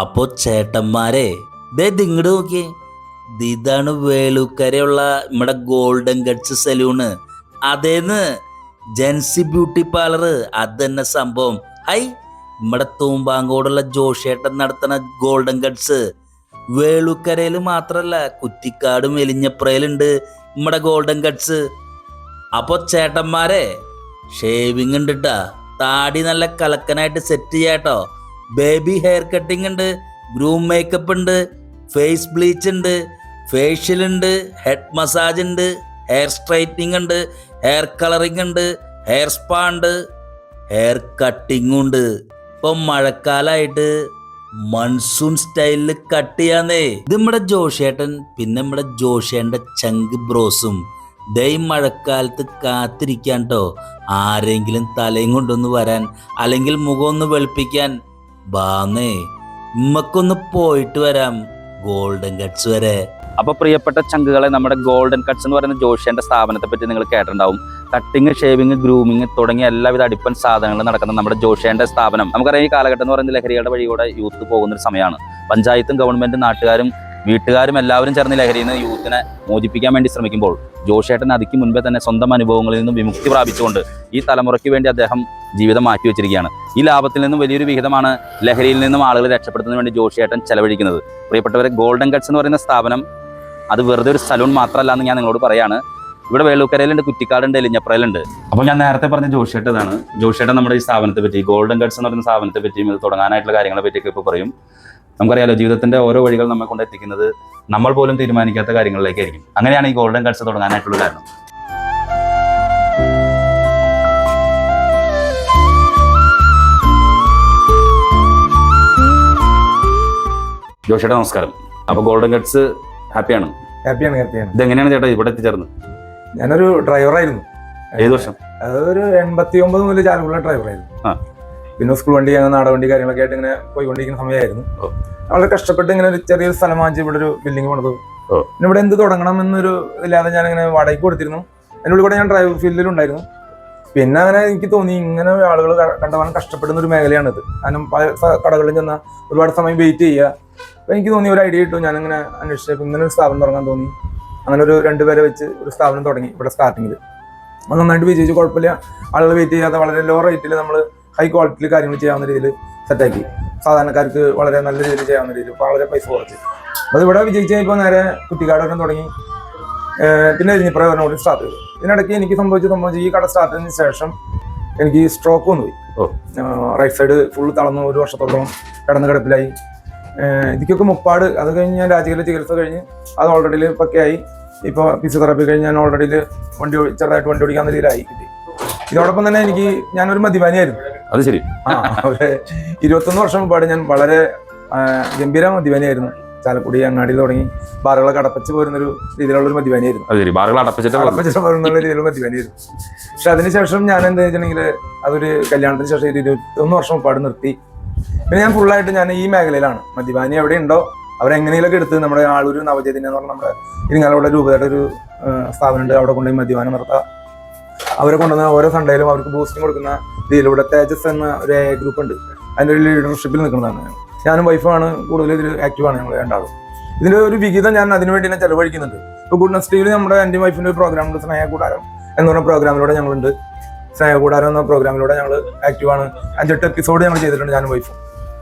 അപ്പോ ചേട്ടന്മാരെ ഇങ്ങോട്ട് നോക്കിയേ, ഇതാണ് വേളൂക്കരയുള്ള നമ്മുടെ ഗോൾഡൻ ഗട്ട്സ് സലൂണ്. അതേന്ന് ജെൻസി ബ്യൂട്ടി പാർലർ. അത് തന്നെ സംഭവം. ഹൈ, നമ്മുടെ തൂമ്പാങ്കോടുള്ള ജോഷേട്ടൻ നടത്തുന്ന ഗോൾഡൻ ഗട്ട്സ് വേളൂക്കരയിൽ മാത്രല്ല, കുറ്റിക്കാടും എലിഞ്ഞപ്രയിലുണ്ട് നമ്മുടെ ഗോൾഡൻ ഗട്ട്സ്. അപ്പൊ ചേട്ടന്മാരെ ഷേവിങ് ഉണ്ട് ട്ടാ, താടി നല്ല കലക്കനായിട്ട് സെറ്റ് ചെയ്യാട്ടോ. ബേബി ഹെയർ കട്ടിങ് ഉണ്ട്, ഗ്രൂം മേക്കപ്പ് ഉണ്ട്, ഫേസ് ബ്ലീച്ച് ഉണ്ട്, ഫേഷ്യൽ ഉണ്ട്, ഹെഡ് മസാജ് ഉണ്ട്, ഹെയർ സ്ട്രൈറ്റനിങ് ഉണ്ട്, ഹെയർ കളറിങ് ഉണ്ട്, ഹെയർ സ്പാ ഉണ്ട്, ഹെയർ കട്ടിങ്ങും ഉണ്ട്. ഇപ്പൊ മഴക്കാലമായിട്ട് മൺസൂൺ സ്റ്റൈലിൽ കട്ട് ചെയ്യാന്നേ. ഇത് നമ്മുടെ ജോഷേട്ടൻ, പിന്നെ നമ്മുടെ ജോഷേന്റെ ചങ്ക് ബ്രോസും ദൈ മഴക്കാലത്ത് കാത്തിരിക്കാൻ ട്ടോ ആരെങ്കിലും തലയും കൊണ്ടൊന്ന് വരാൻ, അല്ലെങ്കിൽ മുഖം ഒന്ന് വെളുപ്പിക്കാൻ. ബാന്നേ, ഇമ്മക്കൊന്ന് പോയിട്ട് വരാം ഗോൾഡൻ കട്ട്സ് വരെ. അപ്പോൾ പ്രിയപ്പെട്ട ചങ്കുകളെ, നമ്മുടെ ഗോൾഡൻ കട്ട്സ് എന്ന് പറയുന്ന ജോഷേന്റെ സ്ഥാപനത്തെ പറ്റി നിങ്ങൾ കേട്ടിട്ടുണ്ടാവും. കട്ടിങ്, ഷേവിങ്, ഗ്രൂമിങ് തുടങ്ങിയ എല്ലാവിധ അടിപ്പൻ സാധനങ്ങളും നടക്കുന്ന നമ്മുടെ ജോഷേന്റെ സ്ഥാപനം. നമുക്കറിയാം, ഈ കാലഘട്ടം എന്ന് പറയുന്നത് ലഹരികളുടെ വഴിയോടെ യൂത്ത് പോകുന്നൊരു സമയമാണ്. പഞ്ചായത്തും ഗവൺമെന്റും നാട്ടുകാരും വീട്ടുകാരും എല്ലാവരും ചേർന്ന് ലഹരിയിൽ നിന്ന് യൂത്തിനെ മോചിപ്പിക്കാൻ വേണ്ടി ശ്രമിക്കുമ്പോൾ ജോഷേട്ടൻ അതിക്ക് മുൻപേ തന്നെ സ്വന്തം അനുഭവങ്ങളിൽ നിന്നും വിമുക്തി പ്രാപിച്ചുകൊണ്ട് ഈ തലമുറയ്ക്ക് വേണ്ടി അദ്ദേഹം ജീവിതം മാറ്റിവെച്ചിരിക്കുകയാണ്. ഈ ലാഭത്തിൽ നിന്നും വലിയൊരു വിഹിതമാണ് ലഹരിയിൽ നിന്നും ആളുകളെ രക്ഷപ്പെടുത്തുന്നതിന് വേണ്ടി ജോഷേട്ടൻ ചെലവഴിക്കുന്നത്. പ്രിയപ്പെട്ടവരെ, ഗോൾഡൻ കട്ട്സ് എന്ന് പറയുന്ന സ്ഥാപനം അത് വെറുതെ ഒരു സലൂൺ മാത്രമല്ല എന്ന് ഞാൻ നിങ്ങളോട് പറയാണ്. ഇവിടെ വേളൂക്കരയിലുണ്ട്, കുറ്റിക്കാടുണ്ട്, എലിഞ്ഞപ്രയിലുണ്ട്. അപ്പോൾ ഞാൻ നേരത്തെ പറഞ്ഞ ജോഷേട്ടനാണ്. ജോഷേട്ടൻ നമ്മുടെ ഈ സ്ഥാപനത്തെ പറ്റി, ഗോൾഡൻ കട്ട്സ് എന്ന് പറയുന്ന സ്ഥാപനത്തെ പറ്റിയും ഇത് തുടങ്ങാനായിട്ടുള്ള കാര്യങ്ങളെ പറ്റിയൊക്കെ ഇപ്പോൾ പറയും. നമുക്കറിയാലോ, ജീവിതത്തിന്റെ ഓരോ വഴികൾ നമ്മെ കൊണ്ടെത്തിക്കുന്നത് നമ്മൾ പോലും തീരുമാനിക്കാത്ത കാര്യങ്ങളിലേക്കായിരിക്കും. അങ്ങനെയാണ് ഈ ഗോൾഡൻ കട്ട്സ് തുടങ്ങാനായിട്ടുള്ള കാരണം. ജോഷേട്ടാ നമസ്കാരം. അപ്പോൾ ഗോൾഡൻ കട്ട്സ് ഹാപ്പിയാണ്? ഹാപ്പിയാണ്. ഇതെങ്ങനെയാണ് ചേട്ടാ ഇവിടെ എത്തിച്ചേർന്നത്? ഞാനൊരു ഡ്രൈവറായിരുന്നു. ഏത് വർഷം? അതൊരു 89 മുതൽ ചാലക്കുള്ള ഡ്രൈവറായിരുന്നു. പിന്നെ സ്കൂൾ വണ്ടി, അങ്ങനെ നാടവണ്ടി കാര്യങ്ങളൊക്കെ ആയിട്ട് ഇങ്ങനെ പോയിക്കൊണ്ടിരിക്കുന്ന സമയമായിരുന്നു. വളരെ കഷ്ടപ്പെട്ട് ഇങ്ങനെ ഒരു ചെറിയൊരു സ്ഥലം വാങ്ങിച്ച് ഇവിടെ ഒരു ബിൽഡിംഗ് പണിതു. പിന്നെ ഇവിടെ എന്ത് തുടങ്ങണം എന്നൊരു ഇല്ലാതെ ഞാനിങ്ങനെ വാടകയ്ക്ക് കൊടുത്തിരുന്നു. അതിനുള്ളിൽ കൂടെ ഞാൻ ഡ്രൈവർ ഫീൽഡിലുണ്ടായിരുന്നു. പിന്നെ അങ്ങനെ എനിക്ക് തോന്നി, ഇങ്ങനെ ആളുകൾ കണ്ടവാനും കഷ്ടപ്പെടുന്ന ഒരു മേഖലയാണിത്. കാരണം പല കടകളിലും ചെന്നാൽ ഒരുപാട് സമയം വെയിറ്റ് ചെയ്യുക. അപ്പോൾ എനിക്ക് തോന്നി, ഒരു ഐഡിയ കിട്ടും. ഞാനിങ്ങനെ അന്വേഷിച്ചപ്പോൾ ഇങ്ങനെ ഒരു സ്ഥാപനം തുടങ്ങാൻ തോന്നി. അങ്ങനെ ഒരു 2 പേരെ വെച്ച് ഒരു സ്ഥാപനം തുടങ്ങി ഇവിടെ സ്റ്റാർട്ടിങ്ങിൽ. അത് നന്നായിട്ട് വിജയിച്ചു. കുഴപ്പമില്ല, ആളുകൾ വെയിറ്റ് ചെയ്യാതെ വളരെ ലോ റേറ്റിൽ നമ്മൾ ഹൈ ക്വാളിറ്റിയിൽ കാര്യങ്ങൾ ചെയ്യാവുന്ന രീതിയിൽ സെറ്റാക്കി. സാധാരണക്കാർക്ക് വളരെ നല്ല രീതിയിൽ ചെയ്യാവുന്ന രീതിയിൽ വളരെ പൈസ കുറച്ച് അത് ഇവിടെ വിജയിച്ച് ഇപ്പോൾ നേരെ കുറ്റിക്കാടൊക്കെ തുടങ്ങി. പിന്നെ എലിഞ്ഞപ്രയോജനം സ്റ്റാർട്ട് ചെയ്തു. ഇതിനിടയ്ക്ക് എനിക്ക് സംഭവിച്ച് ഈ കട സ്റ്റാർട്ട് ചെയ്തതിന് ശേഷം എനിക്ക് സ്ട്രോക്ക് വന്നു പോയി. റൈറ്റ് സൈഡ് ഫുൾ തളർന്നു. 1 വർഷത്തോളം കിടന്ന് കിടപ്പിലായി. ഇതിക്കൊക്കെ മുപ്പാട്. അത് കഴിഞ്ഞ് ഞാൻ രാജകീയ ചികിത്സ കഴിഞ്ഞ് അത് ഓൾറെഡി പക്കയായി. ഇപ്പോൾ ഫിസിയോതെറാപ്പി കഴിഞ്ഞ് ഞാൻ ഓൾറെഡി ചെറുതായിട്ട് വണ്ടി ഓടിക്കാവുന്ന രീതിയിലായി കിട്ടി. ഇതോടൊപ്പം തന്നെ ഞാനൊരു മദ്യപാനിയായിരുന്നു. അത് ശരി. ഒരു 21 വർഷം മുമ്പാട് ഞാൻ വളരെ ഗംഭീര മദ്യപാനിയായിരുന്നു. ചാലക്കുടി അങ്ങാടിയിൽ തുടങ്ങി ബാറുകളൊക്കെ അടപ്പിച്ച് പോരുന്നൊരു രീതിയിലുള്ളൊരു മദ്യപാനിയായിരുന്നു. അടപ്പിച്ചിട്ട് പോരുന്ന രീതിയിലുള്ള മദ്യപാനിയായിരുന്നു. പക്ഷെ അതിനുശേഷം ഞാൻ എന്താ വെച്ചിട്ടുണ്ടെങ്കിൽ അതൊരു കല്യാണത്തിന് ശേഷം 21 വർഷം മുമ്പാട് നിർത്തി. പിന്നെ ഞാൻ ഫുള്ളായിട്ട് ഞാൻ ഈ മേഖലയിലാണ്. മദ്യപാനി എവിടെ ഉണ്ടോ അവരെങ്ങനെയൊക്കെ എടുത്ത് നമ്മുടെ ആളൊരു നവചൈതന്യം എന്ന് പറഞ്ഞാൽ നമ്മുടെ ഇരിങ്ങാലക്കുട രൂപതയുടെ ഒരു സ്ഥാപനമുണ്ട്. അവിടെ കൊണ്ടുപോയി മദ്യപാനം നിർത്താം. അവരെ കൊണ്ടുവന്ന ഓരോ സൺഡേയിലും അവർക്ക് ബൂസ്റ്റിംഗ് കൊടുക്കുന്ന രീതിയിലൂടെ തേജസ് എന്ന ഒരു ഗ്രൂപ്പ് ഉണ്ട്. അതിൻ്റെ ഒരു ലീഡർഷിപ്പിൽ നിൽക്കുന്നതാണ്. ഞാനും വൈഫാണ് കൂടുതൽ ഇതിൽ ആക്റ്റീവാണ്. ഞങ്ങൾ രണ്ടാളും ഇതിൻ്റെ ഒരു വിഹിതം ഞാൻ അതിനുവേണ്ടി തന്നെ ചെലവഴിക്കുന്നുണ്ട്. ഇപ്പോൾ ഗുഡ്നസ് ടിവിയിൽ നമ്മുടെ എൻ്റെ വൈഫിൻ്റെ ഒരു പ്രോഗ്രാമുണ്ട്, സ്നേഹകൂടാരം എന്ന് പറഞ്ഞ പ്രോഗ്രാമിലൂടെ ഞങ്ങളുണ്ട്. സ്നേഹകൂടാരം എന്ന പ്രോഗ്രാമിലൂടെ ഞങ്ങൾ ആക്റ്റീവാണ്. 5-8 എപ്പിസോഡ് ഞങ്ങൾ ചെയ്തിട്ടുണ്ട്, ഞാനും വൈഫും.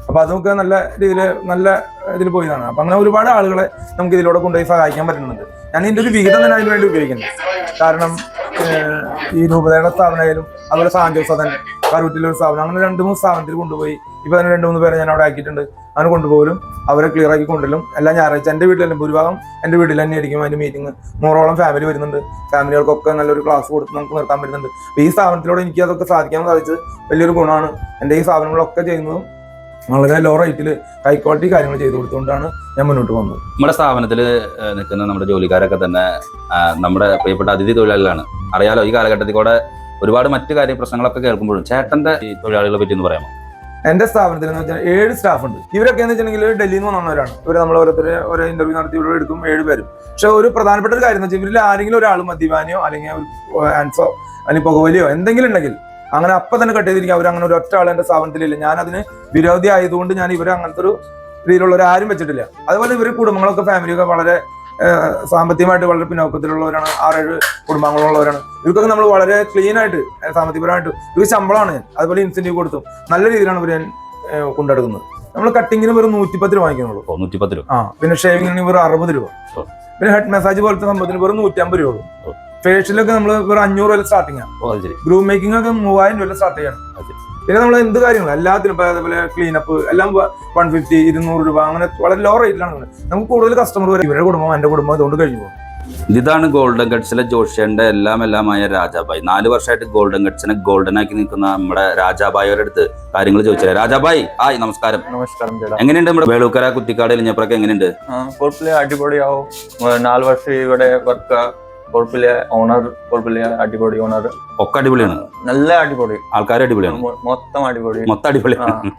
അപ്പോൾ അതൊക്കെ നല്ല രീതിയിൽ നല്ല ഇതിൽ പോയതാണ്. അപ്പം അങ്ങനെ ഒരുപാട് ആളുകളെ നമുക്ക് ഇതിലൂടെ കൊണ്ടുപോയി സഹായിക്കാൻ പറ്റുന്നുണ്ട്. ഞാൻ ഇതിൻ്റെ ഒരു വിഹിതം തന്നെ അതിന് വേണ്ടി ഉപയോഗിക്കുന്നത്. കാരണം ഈ രൂപതയുടെ സ്ഥാപനമായാലും അതുപോലെ സാഞ്ചോസതൻ കറൂറ്റിലൊരു സ്ഥാപനം, അങ്ങനെ 2-3 സ്ഥാപനത്തിൽ കൊണ്ടുപോയി. ഇപ്പോൾ തന്നെ 2-3 പേരെ ഞാൻ അവിടെ ആക്കിയിട്ടുണ്ട്. അങ്ങനെ കൊണ്ടുപോലും അവരെ ക്ലിയർ ആക്കി കൊണ്ടുവരും. എല്ലാ ഞായറാഴ്ച എൻ്റെ വീട്ടിലല്ല, ഭൂരിഭാഗം എൻ്റെ വീട്ടിൽ തന്നെ ആയിരിക്കും അതിൻ്റെ മീറ്റിംഗ്. 100ഓളം ഫാമിലി വരുന്നുണ്ട്. ഫാമിലികൾക്കൊക്കെ നല്ലൊരു ക്ലാസ് കൊടുത്ത് നമുക്ക് നിർത്താൻ പറ്റുന്നുണ്ട്. അപ്പോൾ ഈ സ്ഥാപനത്തിലൂടെ എനിക്ക് അതൊക്കെ സാധിക്കാൻ സാധിച്ചത് വലിയൊരു ഗുണമാണ്. എൻ്റെ ഈ സ്ഥാപനങ്ങളൊക്കെ ചെയ്യുന്നതും വളരെ ലോ റേറ്റിൽ ഹൈ ക്വാളിറ്റി കാര്യങ്ങൾ ചെയ്തു കൊടുത്തുകൊണ്ടാണ് ഞാൻ മുന്നോട്ട് പോകുന്നത്. നമ്മുടെ സ്ഥാപനത്തിൽ നിൽക്കുന്ന നമ്മുടെ ജോലിക്കാരൊക്കെ തന്നെ നമ്മുടെ പ്രിയപ്പെട്ട അതിഥി തൊഴിലാളികളാണ്. അറിയാലോ, ഈ കാലഘട്ടത്തിൽ കൂടെ ഒരുപാട് മറ്റു പ്രശ്നങ്ങളൊക്കെ കേൾക്കുമ്പോഴും ചേട്ടന്റെ ഈ തൊഴിലാളികളെ പറ്റി ഒന്ന് പറയാമോ? എൻ്റെ സ്ഥാപനത്തിൽ എന്ന് വെച്ചാൽ 7 സ്റ്റാഫ് ഉണ്ട്. ഇവരൊക്കെ എന്ന് വെച്ചിട്ടുണ്ടെങ്കിൽ ഡൽഹിയിൽ നിന്ന് വന്നവരാണ്. ഇവർ നമ്മൾ ഓരോ ഇന്റർവ്യൂ നടത്തി ഇവിടെ എടുക്കും 7 പേരും. പക്ഷെ ഒരു പ്രധാനപ്പെട്ട ഒരു കാര്യം എന്ന് വെച്ചാൽ ഇവരിൽ ആരെങ്കിലും ഒരാൾ മദ്യപാനിയോ അല്ലെങ്കിൽ ആൻസോ അല്ലെങ്കിൽ പുകവലിയോ എന്തെങ്കിലും ഉണ്ടെങ്കിൽ അങ്ങനെ അപ്പം തന്നെ കട്ട് ചെയ്തിരിക്കും. അവർ അങ്ങനെ ഒരു ഒറ്റ ആൾ എൻ്റെ സ്ഥാപനത്തിലില്ല. ഞാൻ അതിന് വിരോധി ആയതുകൊണ്ട് ഞാൻ ഇവരെ അങ്ങനത്തെ ഒരു രീതിയിലുള്ളവർ ആരും വെച്ചിട്ടില്ല. അതുപോലെ ഇവർ കുടുംബങ്ങളൊക്കെ ഫാമിലിയൊക്കെ വളരെ സാമ്പത്തികമായിട്ട് വളരെ പിന്നോക്കത്തിലുള്ളവരാണ്. 6-7 കുടുംബങ്ങളുള്ളവരാണ്. ഇവർക്കൊക്കെ നമ്മൾ വളരെ ക്ലീൻ ആയിട്ട് സാമ്പത്തികപരമായിട്ട് ഇവർക്ക് ശമ്പളമാണ് ഞാൻ അതുപോലെ ഇൻസെന്റീവ് കൊടുത്തും നല്ല രീതിയിലാണ് ഇവർ കൊണ്ടെടുക്കുന്നത്. നമ്മൾ കട്ടിങ്ങിന് വെറും 110 രൂപ വാങ്ങിക്കുന്നുള്ളൂ. 110 രൂപ. പിന്നെ ഷേവിങ്ങിന് വെറും 60 രൂപ. പിന്നെ ഹെഡ് മസാജ് പോലത്തെ സംഭവത്തിന് വെറും 150 രൂപ. ഫേഷ്യലൊക്കെ നമ്മൾ വെറും 500 രൂപ സ്റ്റാർട്ടിംഗ് ആണ്. ഗ്രൂം മേക്കിംഗ് ഒക്കെ 3000 രൂപ സ്റ്റാർട്ട് ചെയ്യണം. പിന്നെ നമ്മൾ എന്ത് കാര്യങ്ങളും എല്ലാത്തിനും ഇപ്പൊ അതേപോലെ ക്ലീനപ്പ് എല്ലാം 150, 200 രൂപ അങ്ങനെ വളരെ ലോ റേറ്റിലാണ്. നമുക്ക് കൂടുതൽ കസ്റ്റമർ വരും. ഇവരുടെ കുടുംബം എന്റെ കുടുംബം ഇതുകൊണ്ട് കഴിഞ്ഞു പോകും. ഇതാണ് ഗോൾഡൻ ഗട്ട്സിലെ ജോഷിയുടെ എല്ലാമായ രാജാബായി. 4 വർഷമായിട്ട് ഗോൾഡൻ ഗട്ട്സിനെ ഗോൾഡൻ ആക്കി നിൽക്കുന്ന നമ്മുടെ രാജാബായിയുടെ അടുത്ത് കാര്യങ്ങൾ ചോദിച്ചത്. രാജാബായി, ഹായ്, നമസ്കാരം. നമസ്കാരം ചേട്ടാ. എങ്ങനെയുണ്ട് നമ്മുടെ വേളൂക്കര, കുറ്റിക്കാട്, ഇലിഞ്ഞപ്രൊക്കെ എങ്ങനെയുണ്ട്? കുഴപ്പമില്ല, അടിപൊളിയാവും. 4 വർഷം ഇവിടെ വർക്ക്. കുഴപ്പമില്ല, ഓണർ കുഴപ്പമില്ല, അടിപൊളി ഓണർ ഒക്കെ അടിപൊളിയാണ്. നല്ല അടിപൊളി ആൾക്കാർ അടിപൊളിയാണ്. മൊത്തം അടിപൊളിയാണ്.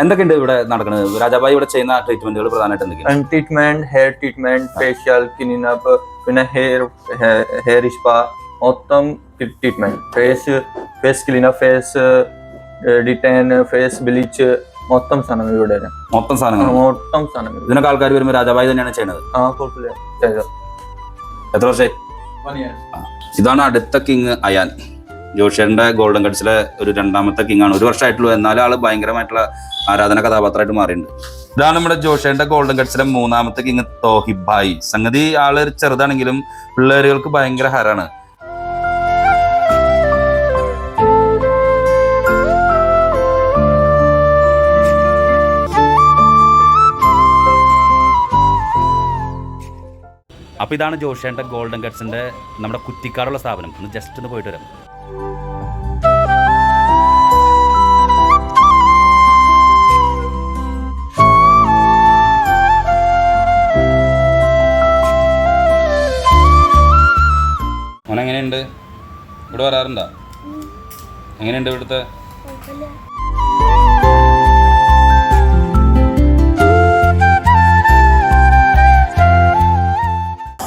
എന്തൊക്കെയുണ്ട് ഇവിടെ നടക്കുന്നത്? രാജാബായി ഇവിടെ ചെയ്യുന്ന ട്രീറ്റ്മെന്റുകൾ പ്രധാനമായിട്ട് എന്തൊക്കെയാണ്? Treatment, hair treatment, facial, cleanup, പിന്നെ ഹെയർ സ്പാ, മൊത്തം treatment. Face cleanup, face detan, face bleach, മൊത്തം സാധനങ്ങൾ ഇവിടെ. മൊത്തം സാധനങ്ങൾ ഇതിനൊക്കെ ആൾക്കാർ വരുമ്പോൾ രാജാബായി തന്നെയാണ് ചെയ്യുന്നത്. കുഴപ്പമില്ല, ചെയ്തോ. എത്ര വർഷമായി? ഇതാണ് അടുത്ത കിങ് അയാൻ. ജോഷിയുടെ ഗോൾഡൻ ഗട്ട്സിലെ ഒരു 2ാമത്തെ കിങ് ആണ്. 1 വർഷമായിട്ടുള്ളൂ, എന്നാലും ആള് ഭയങ്കരമായിട്ടുള്ള ആരാധന കഥാപാത്രമായിട്ട് മാറിയിട്ടുണ്ട്. ഇതാണ് നമ്മുടെ ജോഷിയുടെ ഗോൾഡൻ ഗട്ട്സിലെ 3ാമത്തെ കിങ് തോഹിബായി. സംഗതി ആള് ചെറുതാണെങ്കിലും പിള്ളേരുകൾക്ക് ഭയങ്കര ഹരാണ്. അപ്പോൾ ഇതാണ് ജോഷിയുടെ ഗോൾഡൻ ഗട്ട്സിൻ്റെ നമ്മുടെ കുറ്റിക്കാടുള്ള സ്ഥാപനം. ഒന്ന് ജസ്റ്റ് ഒന്ന് പോയിട്ട് വരാം. മോനെങ്ങനെയുണ്ട്? ഇവിടെ വരാറുണ്ടോ? എങ്ങനെയുണ്ട് ഇവിടുത്തെ?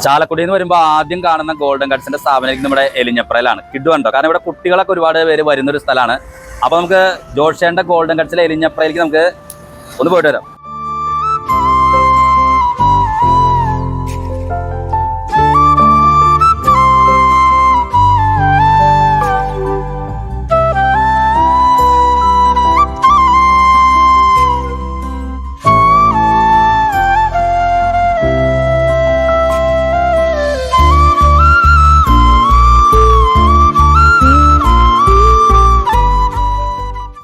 ചാലക്കുടിയിൽ നിന്ന് വരുമ്പോൾ ആദ്യം കാണുന്ന ഗോൾഡൻ ഗട്ട്സിന്റെ സ്ഥാപനം നമ്മുടെ എലിഞ്ഞപ്രയിലാണ്. കിഡുണ്ടോ? കാരണം ഇവിടെ കുട്ടികളൊക്കെ ഒരുപാട് പേര് വരുന്നൊരു സ്ഥലമാണ്. അപ്പോൾ നമുക്ക് ജോഷിയുടെ ഗോൾഡൻ ഗട്ട്സിലെ എലിഞ്ഞപ്രയിലേക്ക് നമുക്ക് ഒന്ന് പോയിട്ട് വരാം.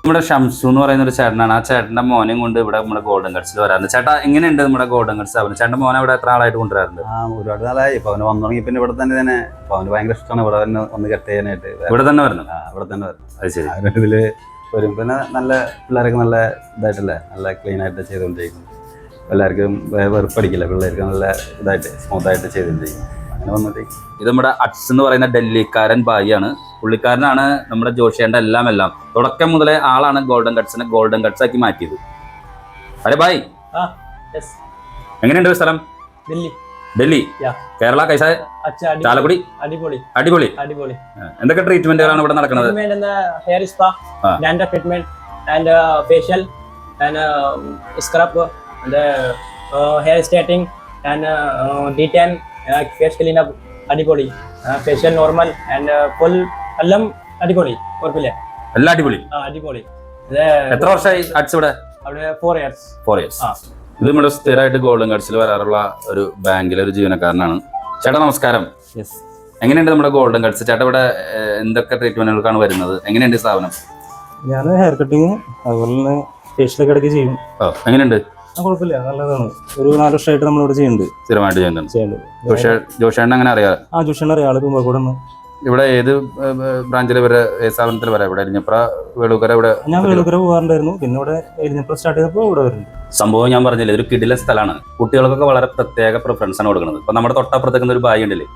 നമ്മുടെ ഷംസു എന്ന് പറയുന്ന ഒരു ചേട്ടനാണ്. ആ ചേട്ടൻ്റെ മോനെയും കൊണ്ട് ഇവിടെ നമ്മുടെ ഗോൾഡൻ ഗട്ട്സിൽ വരാറുണ്ട്. ചേട്ടാ, എങ്ങനെയുണ്ട് നമ്മുടെ ഗോൾഡൻ ഗട്ട്സ് സ്ഥാപനം? ചേട്ടൻ്റെ മോനെ ഇവിടെ എത്ര ആളായിട്ട് കൊണ്ടുവരാറുണ്ട്? ഒരുപാട് നാളായി. ഇപ്പൊ അവന് വന്നു തുടങ്ങി. പിന്നെ ഇവിടെ തന്നെ അപ്പൊ അവന് ഭയങ്കര ഇഷ്ടമാണ് ഇവിടെ തന്നെ ഒന്ന് കെട്ട് ചെയ്യാനായിട്ട്. ഇവിടെ തന്നെ വരുന്നത്? ഇവിടെ തന്നെ വരുന്നത്. അത് ശരി. ഇതില് വരും. പിന്നെ നല്ല പിള്ളേരൊക്കെ നല്ല ഇതായിട്ടല്ലേ, നല്ല ക്ലീൻ ആയിട്ട് ചെയ്തുകൊണ്ടിരിക്കുന്നു. എല്ലാവർക്കും വെറുപ്പടിക്കില്ല. പിള്ളേർക്ക് നല്ല ഇതായിട്ട് സ്മൂത്തായിട്ട് ചെയ്തുകൊണ്ടിരിക്കും. അങ്ങനെ വന്നിട്ട് ഇത് നമ്മുടെ അട്സ് എന്ന് പറയുന്ന ഡൽഹിക്കാരൻ ബായിയാണ്. പുള്ളിക്കാരനാണ് നമ്മുടെ ജോഷിയുടെ എല്ലാം. തുടക്കം മുതലേ ആളാണ് ഗോൾഡൻ ഗട്ട്സിനെ ഗോൾഡൻ ഗട്ട്സ് ആക്കി മാറ്റിയത്. അരെ ബായ്, എങ്ങനെയുണ്ട് സ്ഥലം? ഡൽഹി. കേരള കൈസാ? ചാലക്കുടി? അടിപൊളി. എന്തൊക്കെ ട്രീറ്റ്മെന്റുകളാണ് ഇവിടെ നടക്കുന്നത്? Hair spa, dandruff treatment and facial and scrub and hair straightening and detan, face cleanup, അടിപൊളി. ഫേഷ്യൽ നോർമൽ ആൻഡ് ഫുൾ എല്ലാം അടിപൊളി. കുഴപ്പമില്ല, എല്ലാം അടിപൊളി. അടിപൊളി. എത്ര വർഷമായി അട്സ് ഇവിടെ? അവിടെ 4 years. 4 years. ഇത് നമ്മുടെ സ്ഥിരമായിട്ട് ഗോൾഡൻ ഗട്ട്സിൽ വരാറുള്ള ഒരു ബാങ്കിലെ ഒരു ജീവനക്കാരനാണ്. ചേട്ടാ നമസ്കാരം. എങ്ങനെയുണ്ട് നമ്മുടെ ഗോൾഡൻ ഗട്ട്സ്? ചേട്ടാ ഇവിടെ എന്തൊക്കെ ട്രീറ്റ്മെന്റുകൾക്കാണ് വരുന്നത്? എങ്ങനെയുണ്ട് സ്ഥാപനം? ഞാൻ ഹെയർ കട്ടിങ് അതുപോലെ തന്നെ ഫേഷ്യലൊക്കെ ഇടയ്ക്ക് ചെയ്യും. എങ്ങനെയുണ്ട്? കുഴപ്പമില്ല, നല്ലതാണ്. ഒരു 4 വർഷമായിട്ട് നമ്മളിവിടെ ചെയ്യുന്നുണ്ട്. സ്ഥിരമായിട്ട് ചെയ്യുന്നുണ്ട്. ജോഷേണ്ണ അങ്ങനെ അറിയാം? ജോഷേണ്ണ അറിയാം. ആള് തുമ്പക്കൂടെ. ഇവിടെ ഏത് ബ്രാഞ്ചിൽ വരെ, ഏത് സ്ഥാപനത്തിൽ വരാം? ഇവിടെ എലിഞ്ഞപ്ര, വേളൂക്കര? ഇവിടെ ഞാൻ വേളൂക്കര പോകാറുണ്ടായിരുന്നു. പിന്നെ ഇവിടെ എലിഞ്ഞപ്ര സ്റ്റാർട്ട് ചെയ്തപ്പോൾ ഇവിടെ വരുന്നുണ്ട്. സംഭവം ഞാൻ പറഞ്ഞില്ലേ, ഒരു കിടിലൻ സ്ഥലമാണ്. കുട്ടികൾക്കൊക്കെ വളരെ പ്രത്യേക പ്രിഫറൻസ് ആണ് കൊടുക്കുന്നത്. ഇപ്പൊ നമ്മുടെ തൊട്ടപ്പുറത്തേക്കുന്ന ഒരു ബായി ഉണ്ടല്ലേ,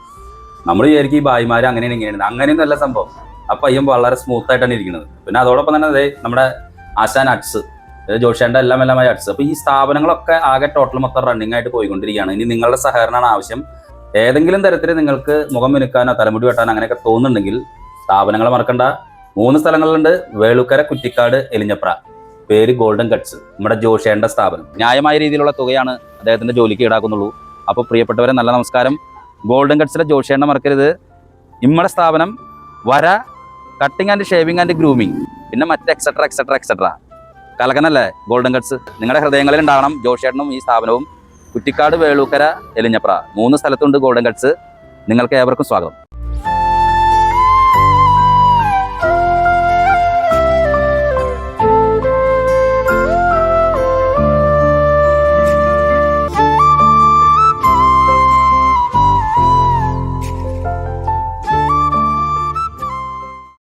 നമ്മൾ വിചാരിക്കും ഈ ബായിമാര് അങ്ങനെയാണ് ഇങ്ങനെയാണ്. അങ്ങനെയൊന്നും അല്ല സംഭവം. ആ പയ്യൻ വളരെ സ്മൂത്ത് ആയിട്ടാണ് ഇരിക്കുന്നത്. പിന്നെ അതോടൊപ്പം തന്നെ അതെ നമ്മുടെ ആശാൻ അട്സ്, ജോഷിയുടെ എല്ലാമായ അട്സ്. അപ്പൊ ഈ സ്ഥാപനങ്ങളൊക്കെ ആകെ ടോട്ടൽ മൊത്തം റണ്ണിങ് ആയിട്ട് പോയിക്കൊണ്ടിരിക്കുകയാണ്. ഇനി നിങ്ങളുടെ സഹകരണമാണ് ആവശ്യം. ഏതെങ്കിലും തരത്തിൽ നിങ്ങൾക്ക് മുഖം മിനുക്കാനോ തലമുടി വെട്ടാനോ അങ്ങനെയൊക്കെ തോന്നുന്നുണ്ടെങ്കിൽ സ്ഥാപനങ്ങളെ മറക്കണ്ട. 3 സ്ഥലങ്ങളുണ്ട്: വേളൂക്കര, കുറ്റിക്കാട്, എലിഞ്ഞപ്ര. പേര് ഗോൾഡൻ കട്ട്സ്, നമ്മുടെ ജോഷേന്റെ സ്ഥാപനം. ന്യായമായ രീതിയിലുള്ള തുകയാണ് അദ്ദേഹത്തിന്റെ ജോലിക്ക് ഈടാക്കുന്നുള്ളൂ. അപ്പോൾ പ്രിയപ്പെട്ടവരെ, നല്ല നമസ്കാരം. ഗോൾഡൻ കട്ട്സിലെ ജോഷേണ്ണ മറക്കരുത്. നമ്മുടെ സ്ഥാപനം വര, cutting and shaving and grooming, പിന്നെ മറ്റ് എക്സെട്ര എക്സെട്ര എക്സെട്ര. കലക്കനല്ലേ ഗോൾഡൻ കട്ട്സ്? നിങ്ങളുടെ ഹൃദയങ്ങളിൽ ഉണ്ടാകണം ജോഷേട്ടനും ഈ സ്ഥാപനവും. കുറ്റിക്കാട്, വേളൂക്കര, എലിഞ്ഞപ്ര 3 സ്ഥലത്തുണ്ട് ഗോൾഡൻ കട്ട്സ്. നിങ്ങൾക്ക് ഏവർക്കും സ്വാഗതം.